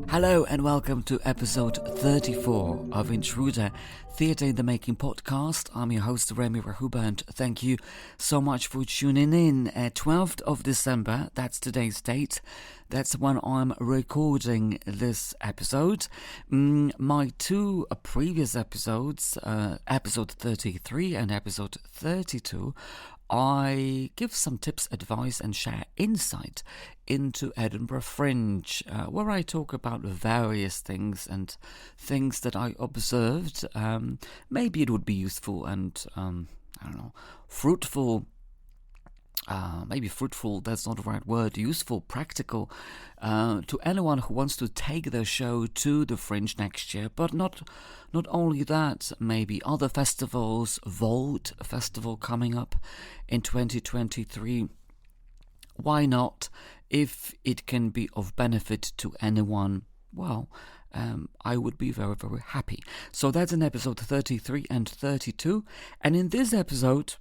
Hello and welcome to episode 34 of Intruder, Theatre in the Making podcast. I'm your host Remi Rachuba and thank you so much for tuning in. 12th of December, that's today's date. That's when I'm recording this episode. My two previous episodes, episode 33 and episode 32, I give some tips, advice and share insight into Edinburgh Fringe, where I talk about various things and things that I observed. Maybe it would be useful and, fruitful. Maybe fruitful, that's not the right word, useful, practical, to anyone who wants to take their show to the Fringe next year. But not only that, maybe other festivals, Vault Festival coming up in 2023. Why not? If it can be of benefit to anyone, well, I would be very, very happy. So that's in episode 33 and 32. And in this episode,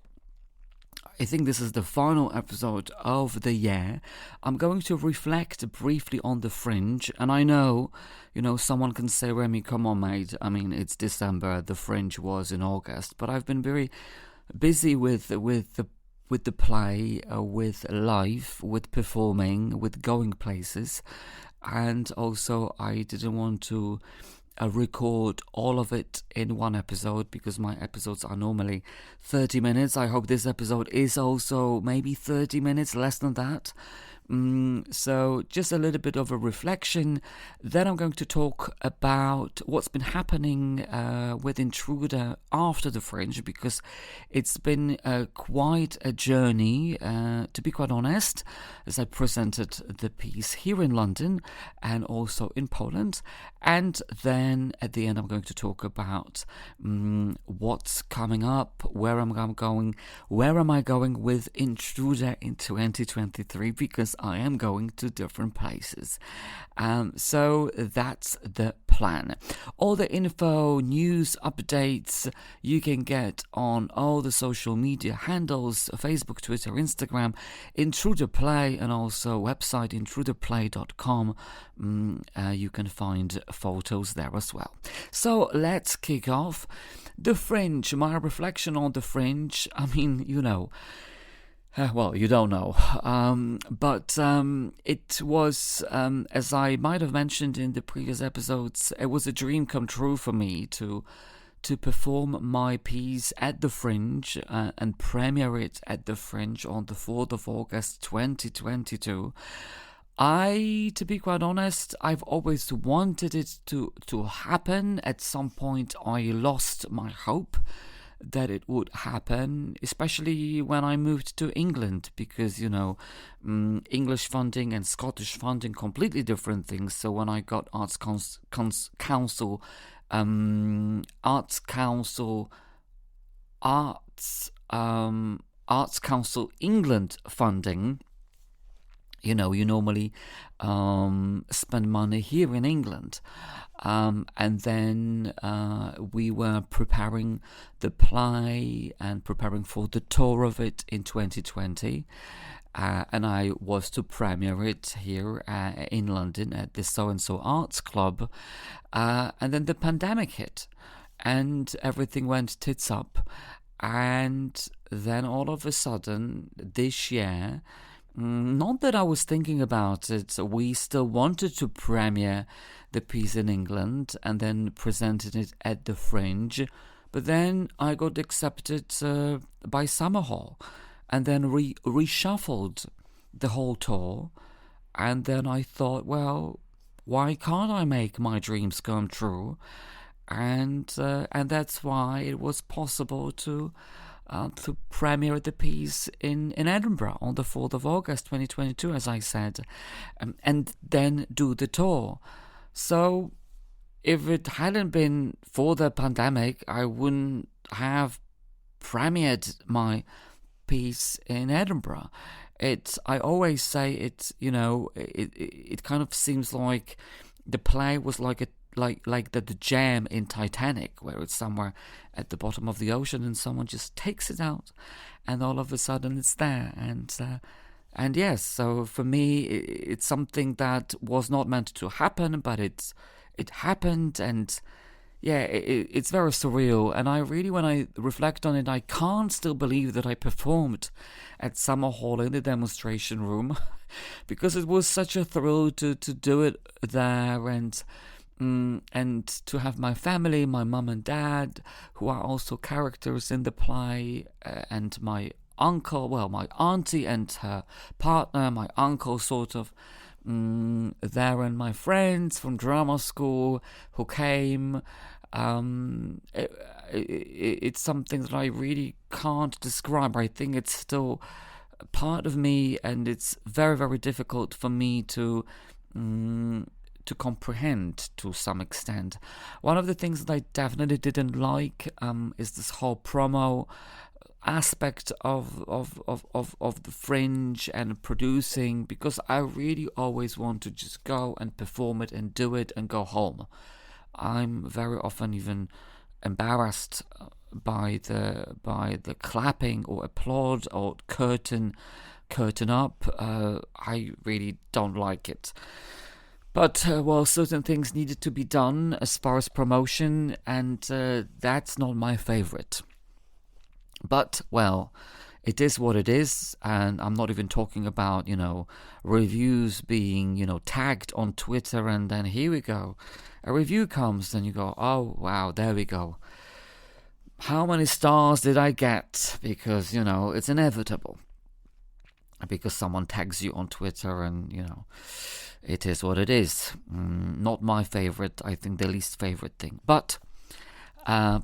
I think this is the final episode of the year. I'm going to reflect briefly on the Fringe, and I know, someone can say, Remi, come on, mate. I mean, it's December. The Fringe was in August, but I've been very busy with the play, with life, with performing, with going places, and also I didn't want to record all of it in one episode because my episodes are normally 30 minutes. I hope this episode is also maybe 30 minutes, less than that. So just a little bit of a reflection. Then I'm going to talk about what's been happening with Intruder after the Fringe, because it's been quite a journey, to be quite honest, as I presented the piece here in London and also in Poland. And then at the end I'm going to talk about what's coming up, where am I going with Intruder in 2023, because I am going to different places. So that's the plan. All the info, news, updates you can get on all the social media handles, Facebook, Twitter, Instagram, Intruder Play, and also website intruderplay.com. You can find photos there as well. So let's kick off. The Fringe, my reflection on the Fringe. I mean, well, you don't know, but it was, as I might have mentioned in the previous episodes, it was a dream come true for me to perform my piece at the Fringe and premiere it at the Fringe on the 4th of August 2022. To be quite honest, I've always wanted it to happen. At some point I lost my hope that it would happen, especially when I moved to England, because English funding and Scottish funding, completely different things. So when I got Arts Council England funding, you normally spend money here in England. And then we were preparing the play and preparing for the tour of it in 2020. And I was to premiere it here in London at the So-and-So Arts Club. And then the pandemic hit and everything went tits up. And then all of a sudden this year, not that I was thinking about it, we still wanted to premiere the piece in England and then presented it at the Fringe, but then I got accepted by Summerhall and then reshuffled the whole tour. And then I thought, well, why can't I make my dreams come true? And that's why it was possible to premiere the piece in Edinburgh on the 4th of August 2022, as I said, and then do the tour. So if it hadn't been for the pandemic, I wouldn't have premiered my piece in Edinburgh. I always say it kind of seems like the play was like the jam in Titanic, where it's somewhere at the bottom of the ocean and someone just takes it out and all of a sudden it's there, and And yes, so for me, it's something that was not meant to happen, but it happened, and yeah, it's very surreal. And I really, when I reflect on it, I can't still believe that I performed at Summer Hall in the demonstration room, because it was such a thrill to do it there, and to have my family, my mum and dad, who are also characters in the play, and my uncle, well, my auntie and her partner, my uncle, sort of there, and my friends from drama school who came. It's something that I really can't describe. I think it's still part of me, and it's very, very difficult for me to comprehend to some extent. One of the things that I definitely didn't like is this whole promo aspect of the Fringe and producing, because I really always want to just go and perform it and do it and go home. I'm very often even embarrassed by the clapping or applaud or curtain up. I really don't like it. But, well, certain things needed to be done as far as promotion, and that's not my favorite. But, well, it is what it is, and I'm not even talking about, reviews being, tagged on Twitter, and then here we go. A review comes, and you go, oh, wow, there we go. How many stars did I get? Because, it's inevitable. Because someone tags you on Twitter, and, it is what it is. Not my favorite, I think the least favorite thing. But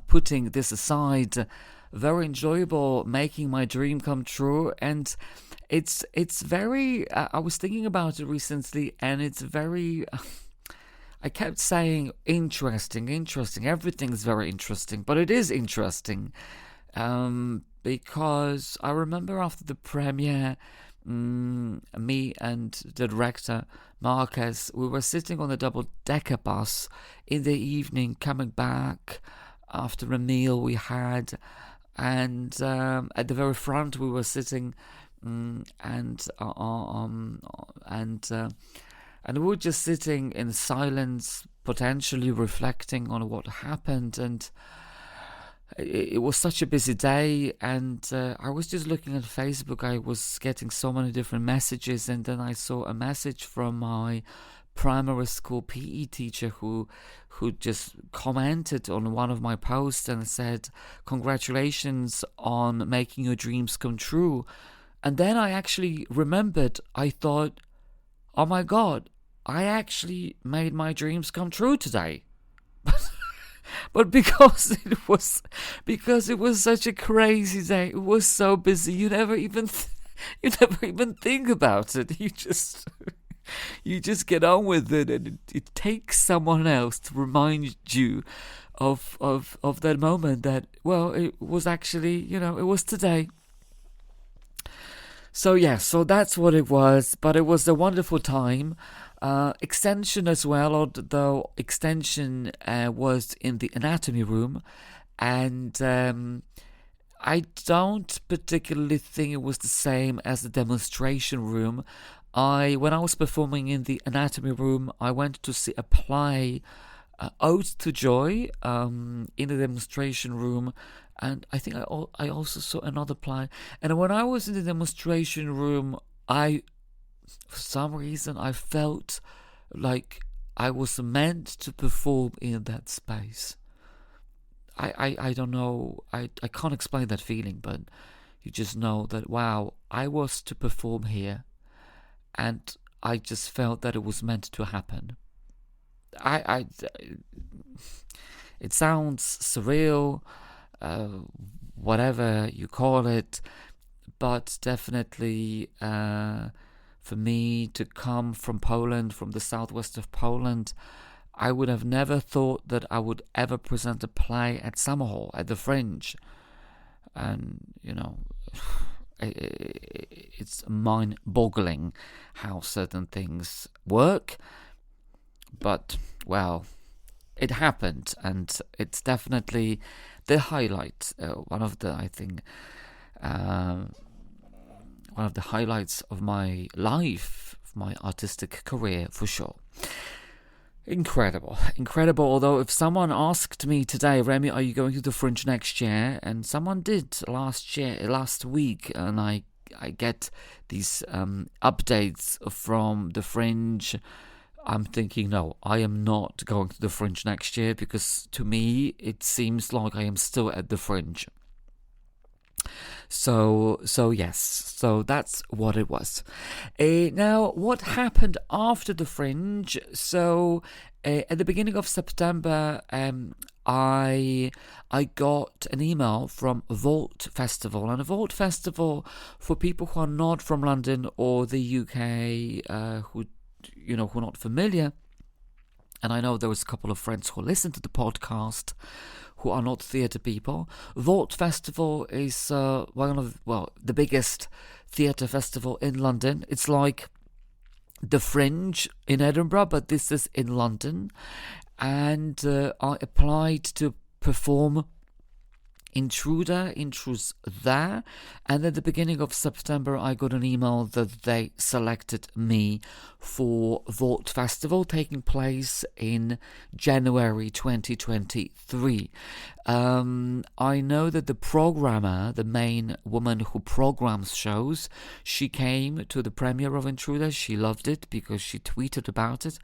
putting this aside, very enjoyable, making my dream come true. And it's very, I was thinking about it recently, and it's very, I kept saying interesting. Everything's very interesting, but it is interesting. Because I remember after the premiere, me and the director Marquez, we were sitting on the double-decker bus in the evening, coming back after a meal we had, and at the very front we were sitting, and we were just sitting in silence, potentially reflecting on what happened. And it was such a busy day, and I was just looking at Facebook. I was getting so many different messages, and then I saw a message from my primary school PE teacher who just commented on one of my posts and said, "Congratulations on making your dreams come true." And then I actually remembered, I thought, oh my God, I actually made my dreams come true today. But because it was such a crazy day, it was so busy, you never even think about it. You just get on with it, and it takes someone else to remind you of that moment that, well, it was actually, it was today. So yeah, so that's what it was, but it was a wonderful time. Extension as well, although extension was in the anatomy room, and I don't particularly think it was the same as the demonstration room. When I was performing in the anatomy room, I went to see a play, Ode to Joy, in the demonstration room, and I think I also saw another play. And when I was in the demonstration room, for some reason, I felt like I was meant to perform in that space. I don't know, I can't explain that feeling, but you just know that, wow, I was to perform here, and I just felt that it was meant to happen. It sounds surreal, whatever you call it, but definitely for me to come from Poland, from the southwest of Poland, I would have never thought that I would ever present a play at Summer Hall, at the Fringe. And, it's mind-boggling how certain things work. But, well, it happened, and it's definitely the highlight, one of the, I think, one of the highlights of my life, of my artistic career, for sure. Incredible. Although if someone asked me today, Remi, are you going to the Fringe next year? And someone did last week, and I get these updates from the Fringe. I'm thinking, no, I am not going to the Fringe next year, because to me it seems like I am still at the Fringe. So yes, so that's what it was. Now, what happened after the Fringe? So at the beginning of September, I got an email from Vault Festival, and a Vault Festival, for people who are not from London or the UK, who are not familiar. And I know there was a couple of friends who listen to the podcast who are not theatre people. Vault Festival is the biggest theatre festival in London. It's like the Fringe in Edinburgh, but this is in London. And I applied to perform Intruder's there, and at the beginning of September I got an email that they selected me for Vault Festival, taking place in January 2023. I know that the programmer, the main woman who programs shows, she came to the premiere of Intruder. She loved it because she tweeted about it,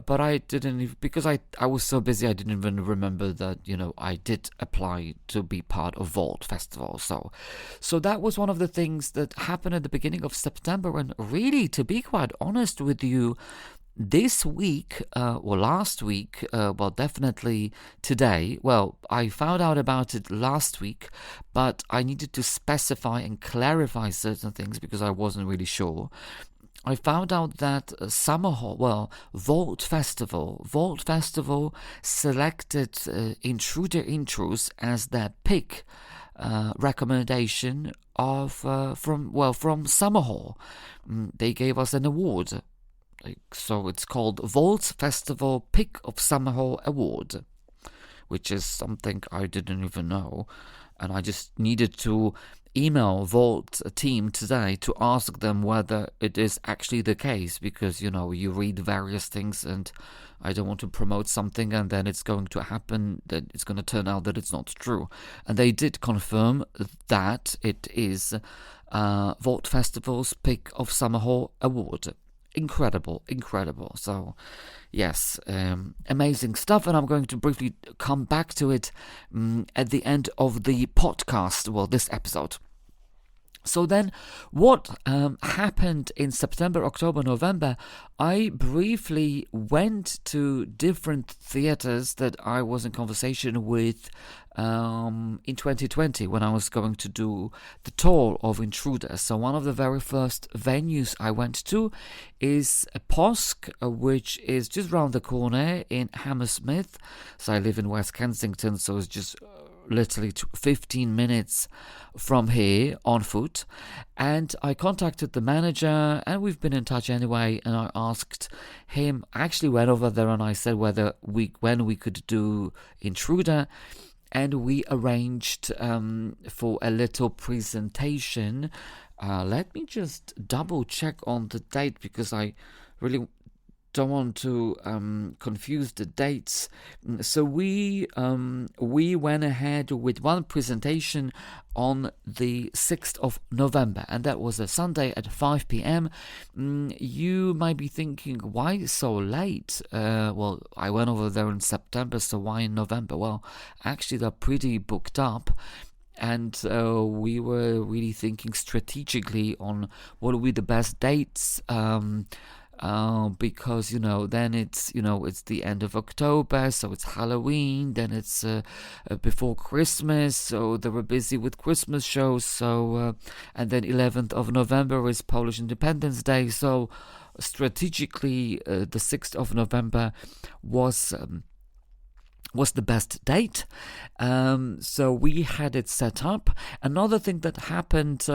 but I didn't, because I was so busy I didn't even remember that I did apply to be part of Vault Festival. So that was one of the things that happened at the beginning of September. And really, to be quite honest with you, this week, or last week, definitely today, I found out about it last week, but I needed to specify and clarify certain things because I wasn't really sure. I found out that Vault Festival selected Intruder Intros as their pick recommendation of from Summerhall. They gave us an award. So it's called Vault Festival Pick of Summerhall Award, which is something I didn't even know. And I just needed to email Vault team today to ask them whether it is actually the case, because you read various things and I don't want to promote something and then it's going to happen that it's going to turn out that it's not true. And they did confirm that it is Vault Festival's Pick of Summerhall Award. Incredible. So yes, amazing stuff, and I'm going to briefly come back to it at the end of the podcast, this episode. So then, what happened in September, October, November? I briefly went to different theatres that I was in conversation with in 2020 when I was going to do the tour of Intruder. So one of the very first venues I went to is a POSK, which is just round the corner in Hammersmith. So I live in West Kensington, so it's just literally 15 minutes from here on foot. And I contacted the manager, and we've been in touch anyway, and I asked him, I actually went over there and I said when we could do Intruder, and we arranged for a little presentation. Let me just double check on the date, because I really don't want to confuse the dates. So we went ahead with one presentation on the 6th of November, and that was a Sunday at 5 p.m. You might be thinking, why so late? I went over there in September, so why in November? Well, actually they're pretty booked up. And we were really thinking strategically on what would be the best dates, because then it's the end of October, so it's Halloween, then it's before Christmas, so they were busy with Christmas shows, so and then 11th of November is Polish Independence Day, so strategically the 6th of November was the best date. So we had it set up. Another thing that happened,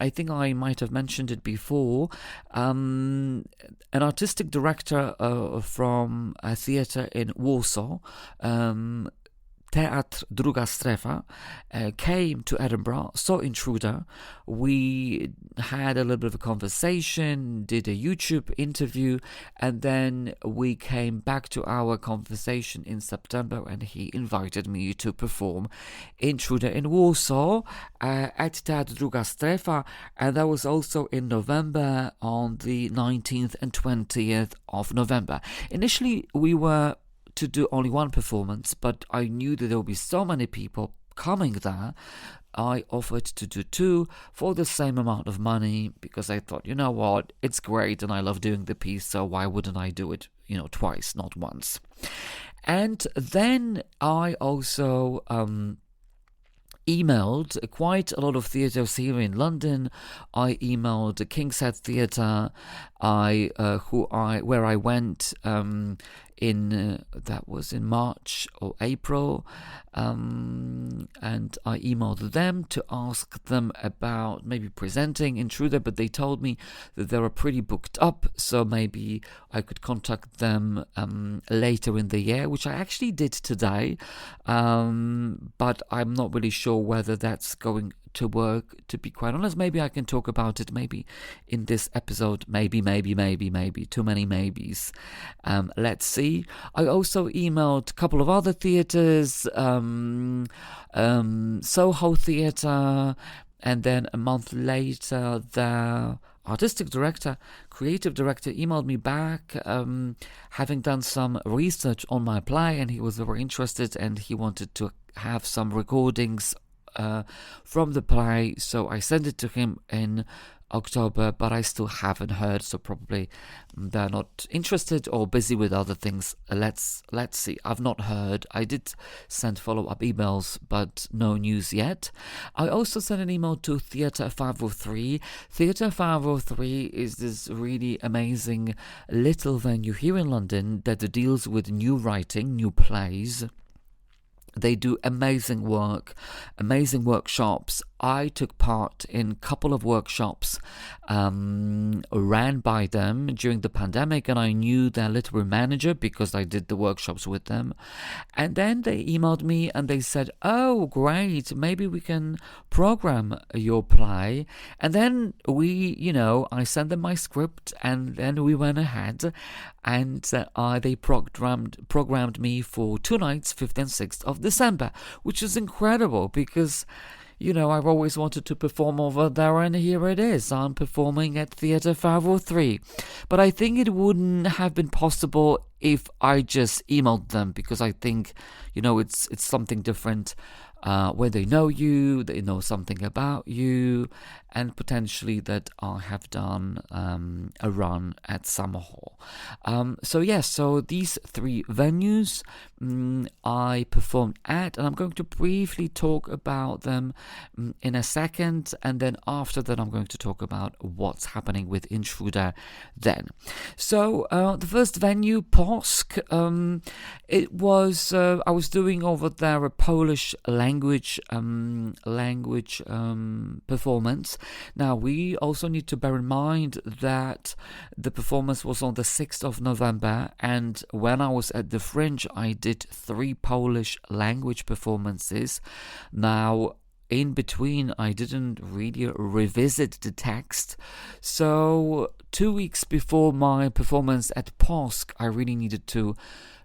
I think I might have mentioned it before, an artistic director from a theatre in Warsaw Teatr Druga Strefa came to Edinburgh, saw Intruder. We had a little bit of a conversation, did a YouTube interview, and then we came back to our conversation in September, and he invited me to perform Intruder in Warsaw at Teatr Druga Strefa, and that was also in November, on the 19th and 20th of November. Initially, we were to do only one performance, but I knew that there would be so many people coming there. I offered to do two for the same amount of money, because I thought, you know what, it's great and I love doing the piece, so why wouldn't I do it, twice, not once. And then I also emailed quite a lot of theatres here in London. I emailed King's Head Theatre, where I went that was in March or April, and I emailed them to ask them about maybe presenting Intruder, but they told me that they were pretty booked up, so maybe I could contact them later in the year, which I actually did today, but I'm not really sure whether that's going to work, to be quite honest. Maybe I can talk about it maybe in this episode, maybe, too many maybes. Let's see. I also emailed a couple of other theatres, Soho Theatre, and then a month later the artistic director, creative director, emailed me back, having done some research on my play, and he was very interested and he wanted to have some recordings from the play, so I sent it to him in October, but I still haven't heard, so probably they're not interested or busy with other things. Let's see. I've not heard. I did send follow-up emails, but no news yet. I also sent an email to Theatr 503. Theatr 503 is this really amazing little venue here in London that deals with new writing, new plays. They do amazing work, amazing workshops. I took part in a couple of workshops ran by them during the pandemic, and I knew their literary manager because I did the workshops with them. And then they emailed me and they said, oh, great, maybe we can program your play. And then I sent them my script, and then we went ahead and they programmed me for 2 nights, 5th and 6th of December, which is incredible because I've always wanted to perform over there, and here it is. I'm performing at Theatr 503. But I think it wouldn't have been possible if I just emailed them, because I think, it's something different where they know you, they know something about you, and potentially that I have done a run at Summer Hall. So these 3 venues I performed at, and I'm going to briefly talk about them in a second, and then after that I'm going to talk about what's happening with Intruder then. So the first venue, POSK, it was I was doing over there a Polish language performance. Now, we also need to bear in mind that the performance was on the 6th of November, and when I was at the Fringe, I did 3 Polish language performances. Now, in between, I didn't really revisit the text, so 2 weeks before my performance at POSK, I really needed to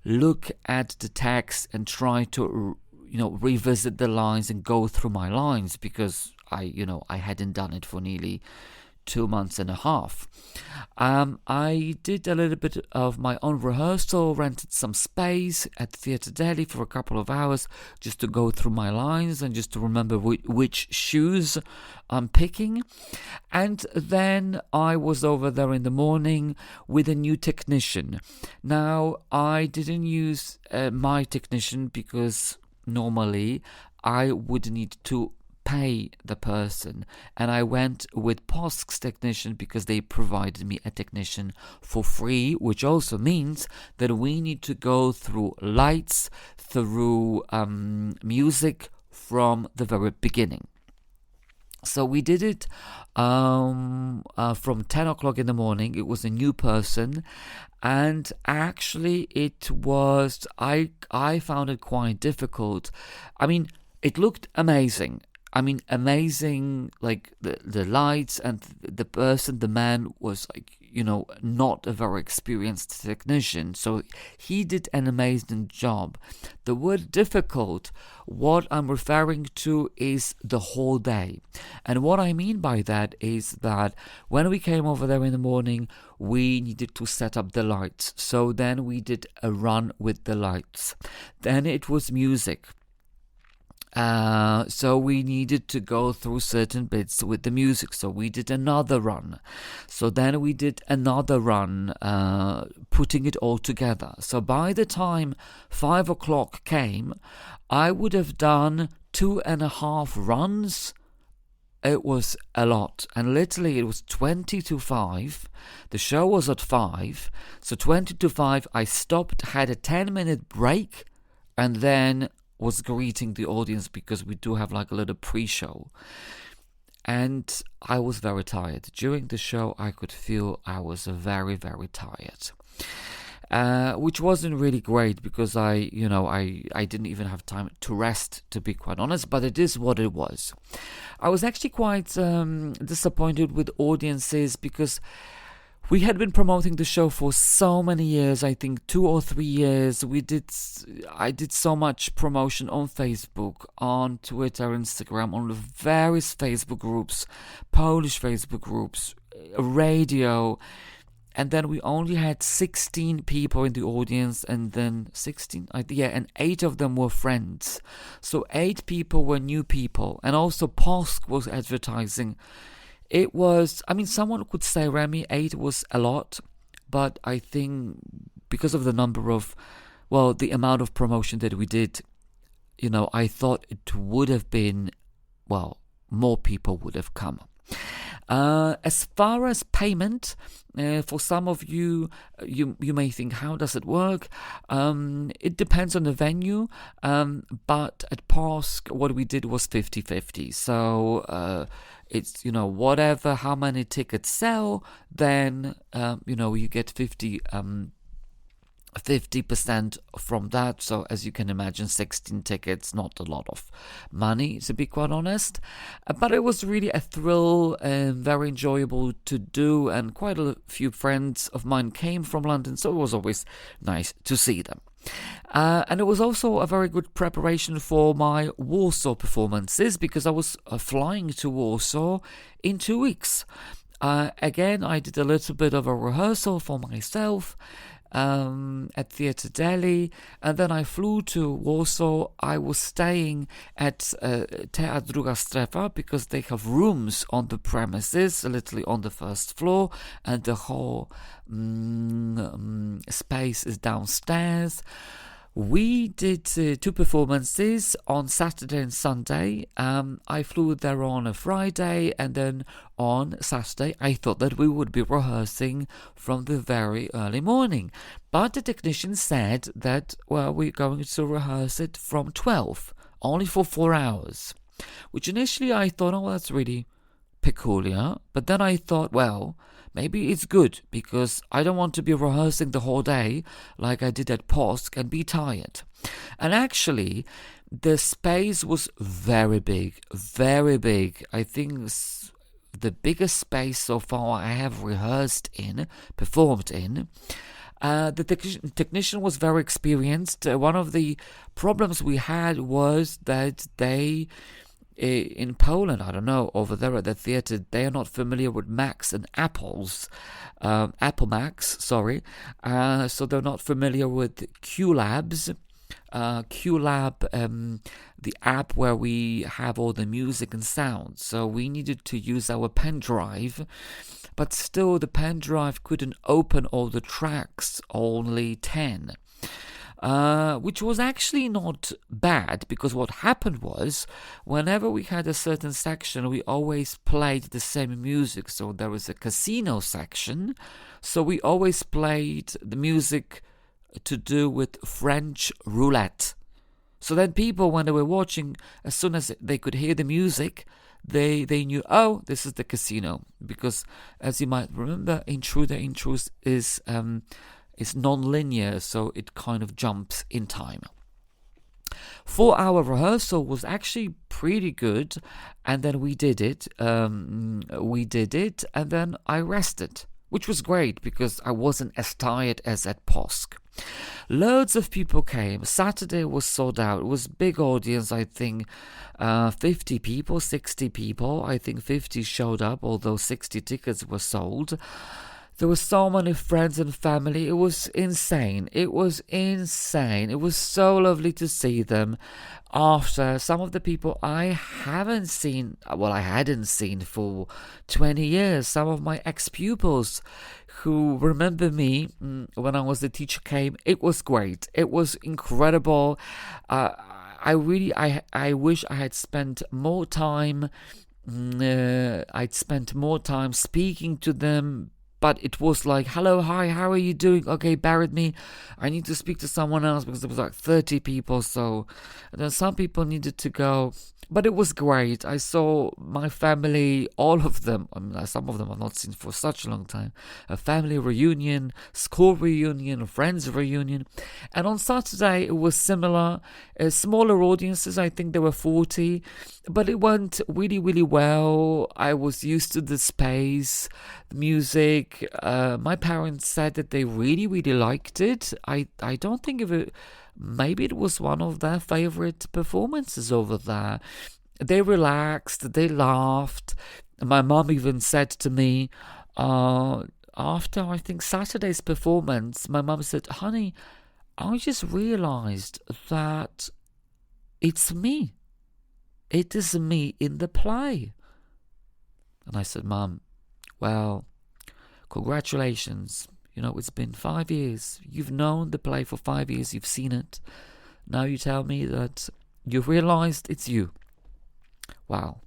look at the text and try to revisit the lines and go through my lines, because I hadn't done it for nearly 2 months and a half. I did a little bit of my own rehearsal, rented some space at Theatre Delhi for a couple of hours just to go through my lines and just to remember which shoes I'm picking. And then I was over there in the morning with a new technician. Now, I didn't use my technician because normally I would need to pay the person, and I went with POSK's technician because they provided me a technician for free, which also means that we need to go through lights, through music from the very beginning. So we did it from 10 o'clock in the morning. It was a new person, and actually I found it quite difficult. I mean, it looked amazing. I mean, amazing, like the lights, and the man was like, not a very experienced technician. So he did an amazing job. The word difficult, what I'm referring to is the whole day. And what I mean by that is that when we came over there in the morning, we needed to set up the lights. So then we did a run with the lights. Then it was music. So we needed to go through certain bits with the music. So we did another run. So then we did another run, putting it all together. So by the time 5 o'clock came, I would have done 2.5 runs. It was a lot. And literally it was 20 to 5. The show was at 5. So 20 to 5, I stopped, had a 10-minute break, and then was greeting the audience, because we do have like a little pre-show. And I was very tired. During the show, I could feel I was very, very tired. Which wasn't really great, because I didn't even have time to rest, to be quite honest, but it is what it was. I was actually quite disappointed with audiences, because we had been promoting the show for so many years, I think 2 or 3 years. I did so much promotion on Facebook, on Twitter, Instagram, on the various Facebook groups, Polish Facebook groups, radio. And then we only had 16 people in the audience, and then 16, and 8 of them were friends. So 8 people were new people, and also POSK was advertising. It was, someone could say, Remi, 8 was a lot, but I think because of the the amount of promotion that we did, I thought it would have been, more people would have come. As far as payment, for some of you, you may think, how does it work? It depends on the venue, but at POSK, what we did was 50-50. So it's, whatever, how many tickets sell, then, you get 50% from that. So as you can imagine, 16 tickets, not a lot of money, to be quite honest, but it was really a thrill and very enjoyable to do, and quite a few friends of mine came from London, so it was always nice to see them. And it was also a very good preparation for my Warsaw performances, because I was flying to Warsaw in 2 weeks. Again, I did a little bit of a rehearsal for myself at Theatr Delhi, and then I flew to Warsaw. I was staying at Teatr Druga Strefa, because they have rooms on the premises, literally on the first floor, and the whole space is downstairs. We did 2 performances on Saturday and Sunday. I flew there on a Friday, and then on Saturday I thought that we would be rehearsing from the very early morning. But the technician said that, we're going to rehearse it from 12, only for 4 hours. Which initially I thought, that's really peculiar. But then I thought, maybe it's good, because I don't want to be rehearsing the whole day like I did at POSK and be tired. And actually, the space was very big, very big. I think it's the biggest space so far I have performed in. The technician was very experienced. One of the problems we had was that in Poland, I don't know, over there at the theatre, they are not familiar with Macs and Apple Macs, sorry. So they're not familiar with QLabs. QLab, the app where we have all the music and sound. So we needed to use our pen drive, but still the pen drive couldn't open all the tracks, only 10. Which was actually not bad, because what happened was, whenever we had a certain section, we always played the same music. So there was a casino section, so we always played the music to do with French roulette. So then people, when they were watching, as soon as they could hear the music, they knew, oh, this is the casino, because as you might remember, intruder intrudes is non-linear, so it kind of jumps in time. 4-hour rehearsal was actually pretty good, and then we did it, and then I rested, which was great because I wasn't as tired as at POSK. Loads of people came. Saturday was sold out. It was a big audience, I think 50 people, 60 people. I think 50 showed up, although 60 tickets were sold. There were so many friends and family. It was insane. It was so lovely to see them. After some of the people I hadn't seen for 20 years. Some of my ex-pupils who remember me when I was the teacher came. It was great. It was incredible. I wish I had spent more time. I'd spent more time speaking to them. But it was like, hello, hi, how are you doing? Okay, bear with me. I need to speak to someone else because there was like 30 people. So and then some people needed to go. But it was great. I saw my family, all of them. I mean, some of them I've not seen for such a long time. A family reunion, school reunion, friends reunion. And on Saturday, it was similar. Smaller audiences, I think there were 40. But it went really, really well. I was used to the space, the music. My parents said that they really, really liked it. I don't think of it. Maybe it was one of their favorite performances over there. They relaxed, they laughed. My mom even said to me, after I think Saturday's performance, my mom said, honey, I just realized that it's me. It is me in the play. And I said, Mom, well, congratulations. You know, it's been 5 years. You've known the play for 5 years. You've seen it. Now you tell me that you've realized it's you. Wow.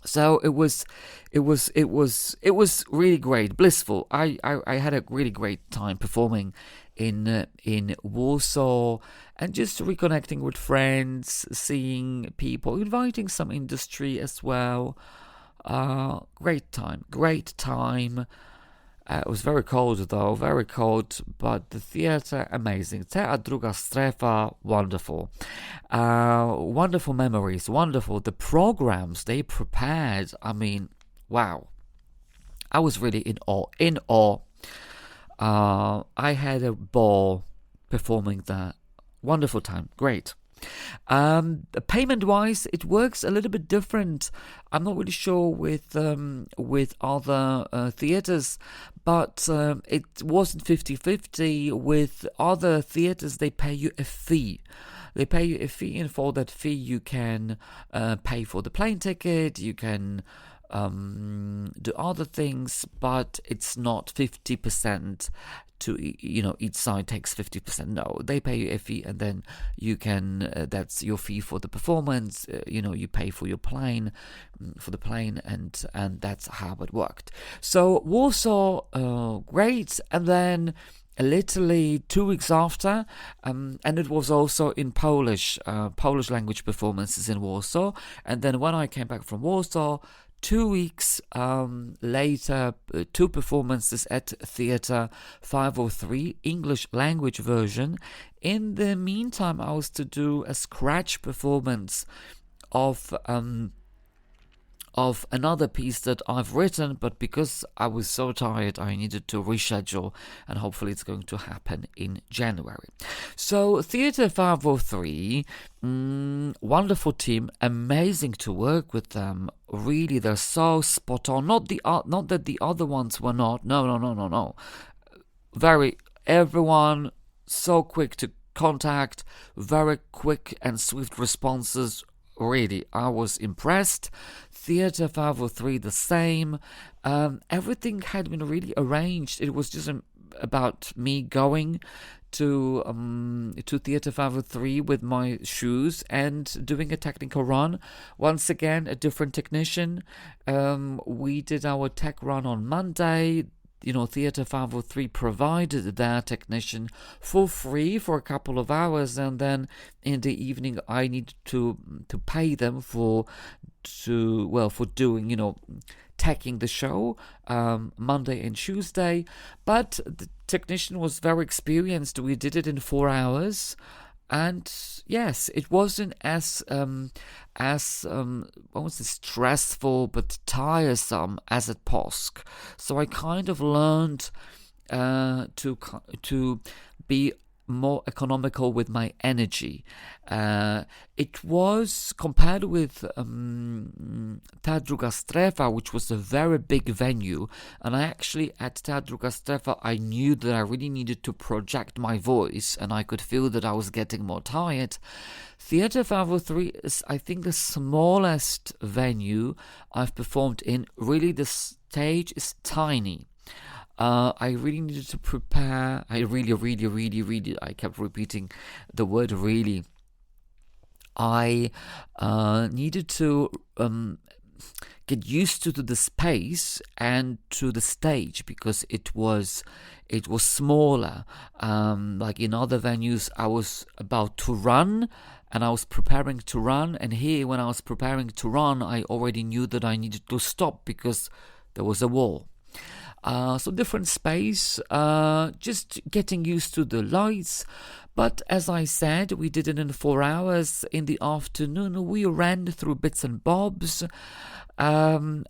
So it was really great, blissful. I had a really great time performing in Warsaw and just reconnecting with friends, seeing people, inviting some industry as well. Great time. It was very cold though, very cold, but the theatre, amazing. Teatr, Druga, Strefa, wonderful. Wonderful memories, wonderful. The programs they prepared, I mean, wow. I was really in awe. I had a ball performing that. Wonderful time, great. Payment-wise, it works a little bit different. I'm not really sure with other theatres, but it wasn't 50-50. With other theatres, they pay you a fee. And for that fee, you can pay for the plane ticket, you can do other things, but it's not 50% to, each side takes 50%. No, they pay you a fee, and then you can, that's your fee for the performance, you pay for your plane, and that's how it worked. So Warsaw, great, and then literally 2 weeks after, and it was also in Polish language performances in Warsaw, and then when I came back from Warsaw, 2 weeks later, 2 performances at Theatr 503, English language version. In the meantime, I was to do a scratch performance of another piece that I've written, but because I was so tired, I needed to reschedule, and hopefully it's going to happen in January. So Theatr 503, wonderful team, amazing to work with them. Really, they're so spot on. Not that the other ones were not. No. Everyone so quick to contact, very quick and swift responses. Really, I was impressed. Theatr 503, the same. Everything had been really arranged. It was just about me going to Theatr 503 with my shoes and doing a technical run. Once again, a different technician. We did our tech run on Monday. Theatr 503 provided their technician for free for a couple of hours, and then in the evening I needed to pay them for doing, tagging the show Monday and Tuesday. But the technician was very experienced. We did it in 4 hours. And yes, it wasn't as stressful but tiresome as at POSK. So I kind of learned to be more economical with my energy. It was compared with Druga Strefa, which was a very big venue, and I actually at Druga Strefa I knew that I really needed to project my voice, and I could feel that I was getting more tired. Teatr 503 is, I think, the smallest venue I've performed in. Really, the stage is tiny. I really needed to prepare. I kept repeating the word really. I needed to get used to the space and to the stage, because it was smaller. Like in other venues, I was about to run and I was preparing to run, and here when I was preparing to run, I already knew that I needed to stop because there was a wall. So different space, just getting used to the lights. But as I said, we did it in 4 hours. In the afternoon, we ran through bits and bobs. I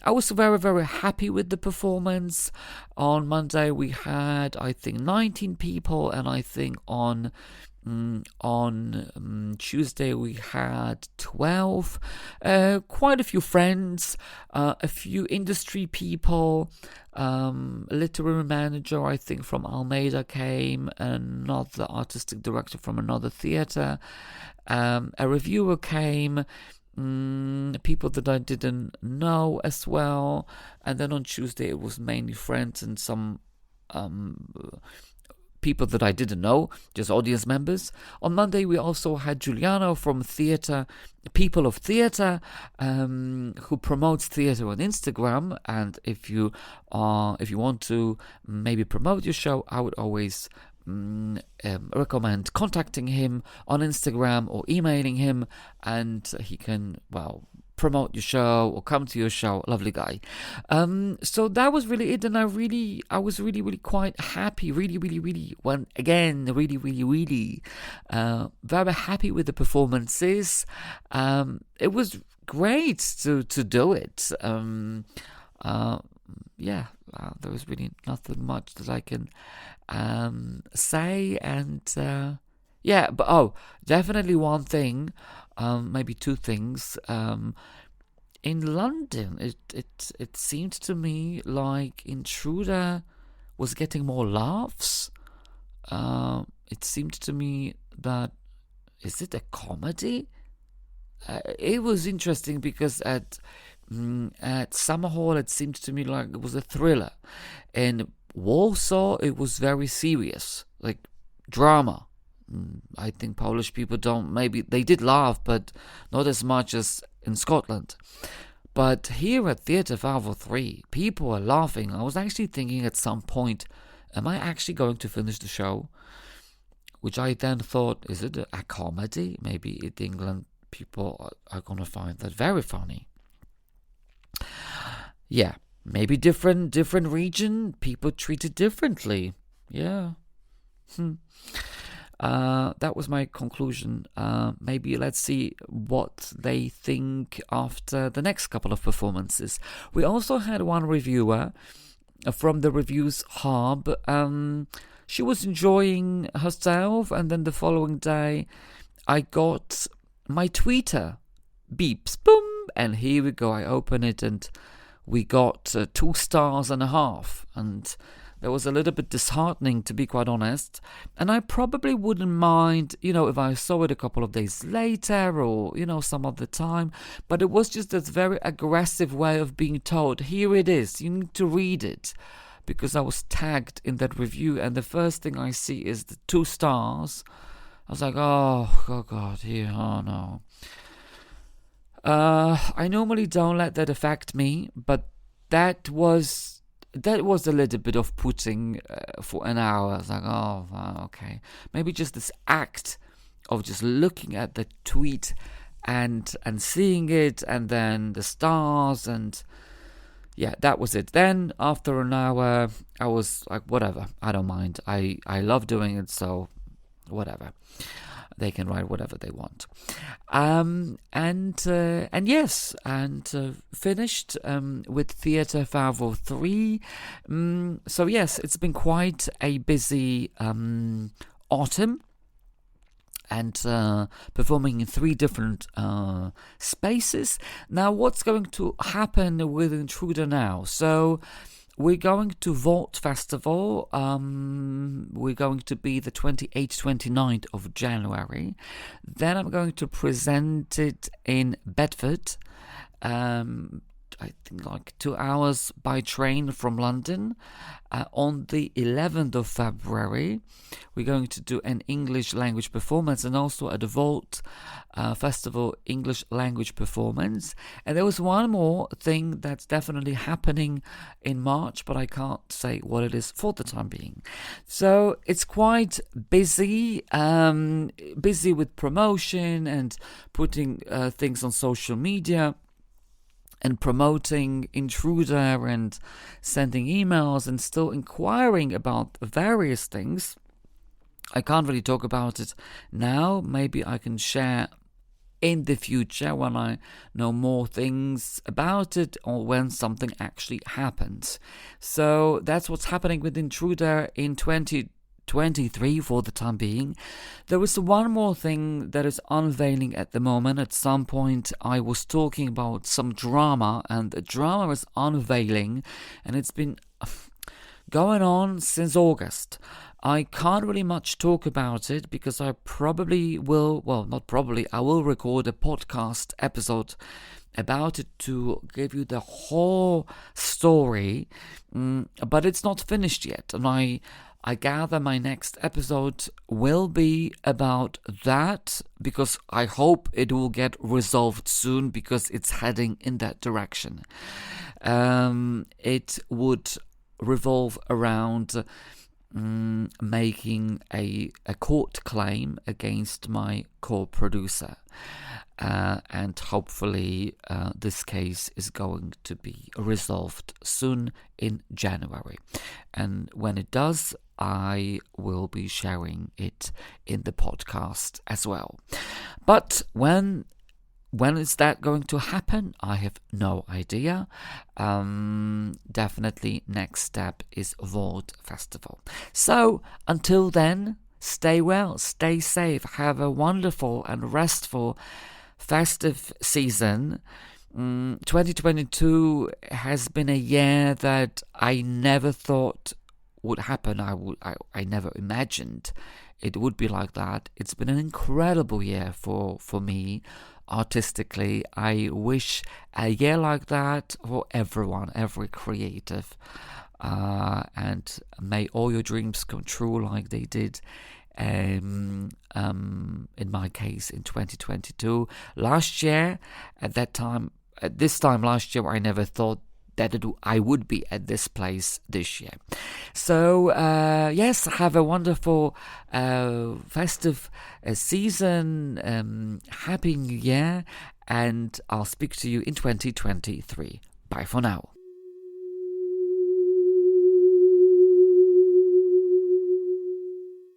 was very, very happy with the performance. On Monday, we had, I think, 19 people, and I think on Tuesday we had 12. Quite a few friends, a few industry people, a literary manager, I think, from Almeida came, another artistic director from another theatre, a reviewer came, people that I didn't know as well. And then on Tuesday it was mainly friends and some people that I didn't know, just audience members. On Monday, we also had Giuliano from Theatre, People of Theatre, who promotes theatre on Instagram. And if you want to maybe promote your show, I would always recommend contacting him on Instagram or emailing him, and he can, promote your show or come to your show. Lovely guy. So that was really it, and I was really quite happy. Really very happy with the performances. It was great to do it. There was really nothing much that I can say, and but definitely one thing. Maybe two things. In London, it seemed to me like Intruder was getting more laughs. It seemed to me that, is it a comedy? It was interesting because at Summerhall it seemed to me like it was a thriller. In Warsaw it was very serious, like drama. I think Polish people maybe they did laugh, but not as much as in Scotland. But here at Teatr 503, people are laughing. I was actually thinking at some point, am I actually going to finish the show? Which I then thought, is it a comedy? Maybe in England, people are going to find that very funny. Yeah, maybe different region, people treat it differently. Yeah. That was my conclusion. Maybe let's see what they think after the next couple of performances. We also had one reviewer from the Reviews Hub. She was enjoying herself, and then the following day I got my Twitter beeps, boom, and here we go. I open it and we got 2.5 stars, and that was a little bit disheartening, to be quite honest. And I probably wouldn't mind, if I saw it a couple of days later or, some other time. But it was just this very aggressive way of being told, here it is, you need to read it. Because I was tagged in that review, and the first thing I see is the 2 stars. I was like, oh God, here, oh no. I normally don't let that affect me, but that was that was a little bit off-putting for an hour. I was like, oh, wow, okay. Maybe just this act of just looking at the tweet and seeing it, and then the stars, and yeah, that was it. Then after an hour, I was like, whatever, I don't mind. I love doing it, so whatever. They can write whatever they want. And yes, finished with Theatr 503. So yes, it's been quite a busy autumn, and performing in 3 different spaces. Now, what's going to happen with Intruder now? So we're going to Vault Festival. We're going to be the 28th, 29th of January. Then I'm going to present it in Bedford. I think like 2 hours by train from London. On the 11th of February, we're going to do an English language performance, and also at the Vault Festival English language performance. And there was one more thing that's definitely happening in March, but I can't say what it is for the time being. So it's quite busy, busy with promotion and putting things on social media, and promoting Intruder, and sending emails, and still inquiring about various things. I can't really talk about it now. Maybe I can share in the future when I know more things about it, or when something actually happens. So that's what's happening with Intruder in 2023 for the time being. There is one more thing that is unveiling at the moment. At some point I was talking about some drama, and the drama is unveiling, and it's been going on since August. I can't really much talk about it because I probably will, well, not probably, I will record a podcast episode about it to give you the whole story, but it's not finished yet, and I gather my next episode will be about that, because I hope it will get resolved soon, because it's heading in that direction. It would revolve around making a court claim against my co-producer. And hopefully this case is going to be resolved soon in January. And when it does, I will be sharing it in the podcast as well. But when is that going to happen? I have no idea. Definitely next step is Vault Festival. So until then, stay well, stay safe, have a wonderful and restful festive season. 2022 has been a year that I never thought would happen. I never imagined it would be like that. It's been an incredible year for me artistically. I wish a year like that for everyone, every creative, and may all your dreams come true like they did in my case in 2022. Last year, at this time last year, I never thought that I would be at this place this year. So yes, have a wonderful festive season, happy new year, and I'll speak to you in 2023. Bye for now.